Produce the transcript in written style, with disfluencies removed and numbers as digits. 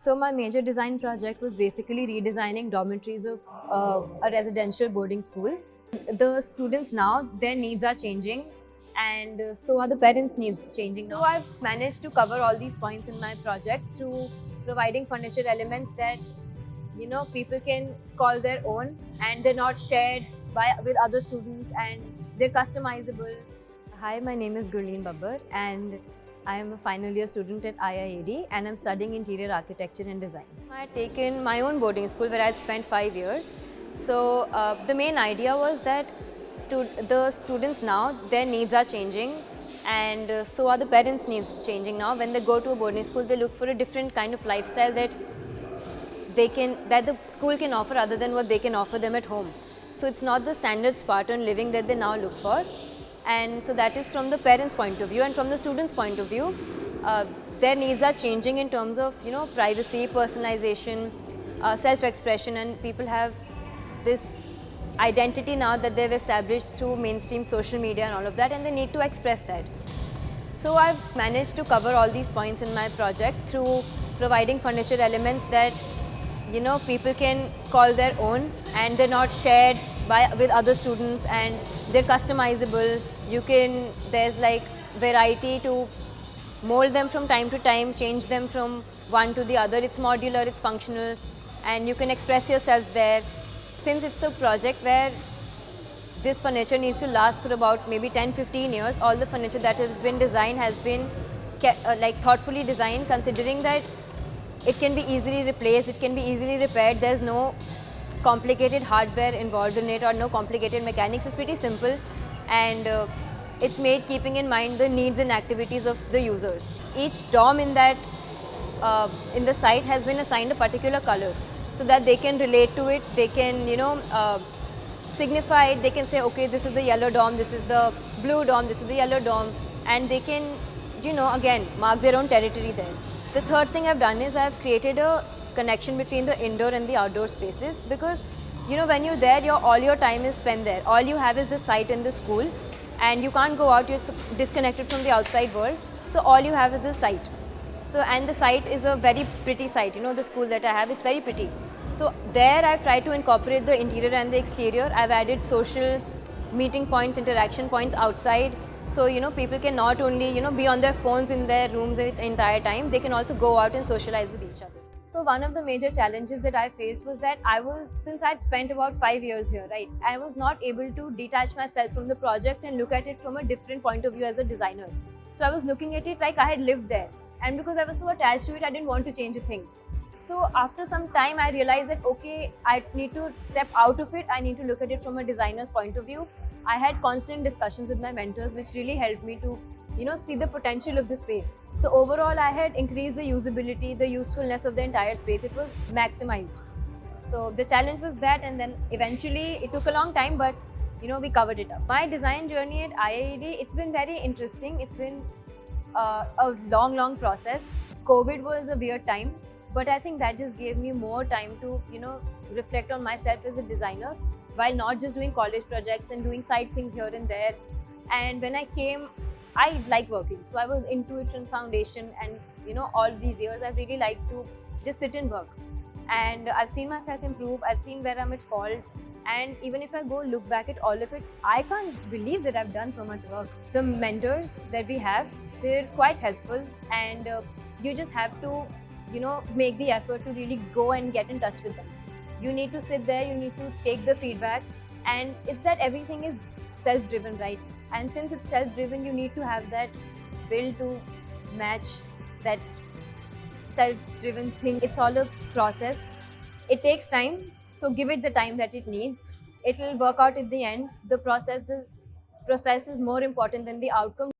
So my major design project was basically redesigning dormitories of a residential boarding school. The students now, their needs are changing, and so are the parents' needs changing. So I've managed to cover all these points in my project through providing furniture elements that people can call their own, and they're not shared by with other students, and they're customizable. Hi, my name is Gurleen Babbar, and I am a final year student at IIAD, and I'm studying interior architecture and design. I had taken my own boarding school where I had spent 5 years. So the main idea was that the students now, their needs are changing, and so are the parents' needs changing now. When they go to a boarding school, they look for a different kind of lifestyle that the school can offer other than what they can offer them at home. So it's not the standard Spartan living that they now look for. And so that is from the parents' point of view, and from the students' point of view, their needs are changing in terms of privacy, personalization, self-expression, and people have this identity now that they've established through mainstream social media and all of that, and they need to express that. So I've managed to cover all these points in my project through providing furniture elements that people can call their own, and they're not shared with other students, and they're customizable. There's like variety to mold them from time to time, change them from one to the other. It's modular, it's functional, and you can express yourselves there. Since it's a project where this furniture needs to last for about maybe 10-15 years, all the furniture that has been designed has been thoughtfully designed, considering that it can be easily replaced, it can be easily repaired. There's no complicated hardware involved in it or no complicated mechanics. It's pretty simple, and it's made keeping in mind the needs and activities of the users. Each dorm in the site has been assigned a particular color so that they can relate to it. They can signify it. They can say, okay, this is the yellow dorm, this is the blue dorm, this is the yellow dorm, and they can again mark their own territory there. The third thing I've done is I've created a connection between the indoor and the outdoor spaces, because when you're there, all your time is spent there. All you have is the site in the school, and you can't go out. You're disconnected from the outside world. So all you have is the site. So, and the site is a very pretty site. The school that I have, it's very pretty. So there I've tried to incorporate the interior and the exterior. I've added social meeting points, interaction points outside. So people can not only be on their phones in their rooms the entire time, they can also go out and socialize with each other. So one of the major challenges that I faced was that since I'd spent about 5 years here, right, I was not able to detach myself from the project and look at it from a different point of view as a designer. So I was looking at it like I had lived there, and because I was so attached to it, I didn't want to change a thing. So after some time, I realized that okay, I need to step out of it. I need to look at it from a designer's point of view. I had constant discussions with my mentors, which really helped me to see the potential of the space. So overall, I had increased the usability, the usefulness of the entire space. It was maximized. So the challenge was that, and then eventually it took a long time, but we covered it up. My design journey at IIED, it's been very interesting. It's been a long process. COVID was a weird time, but I think that just gave me more time to reflect on myself as a designer, while not just doing college projects and doing side things here and there. And when I came, I like working, so I was into it from foundation, and all these years I've really liked to just sit and work, and I've seen myself improve. I've seen where I'm at fault, and even if I go look back at all of it, I can't believe that I've done so much work. The mentors that we have, they're quite helpful, and you just have to make the effort to really go and get in touch with them. You need to sit there, you need to take the feedback, and it's that everything is self-driven, right? And since it's self-driven, you need to have that will to match that self-driven thing. It's all a process. It takes time, so give it the time that it needs. It will work out at the end. The process is more important than the outcome.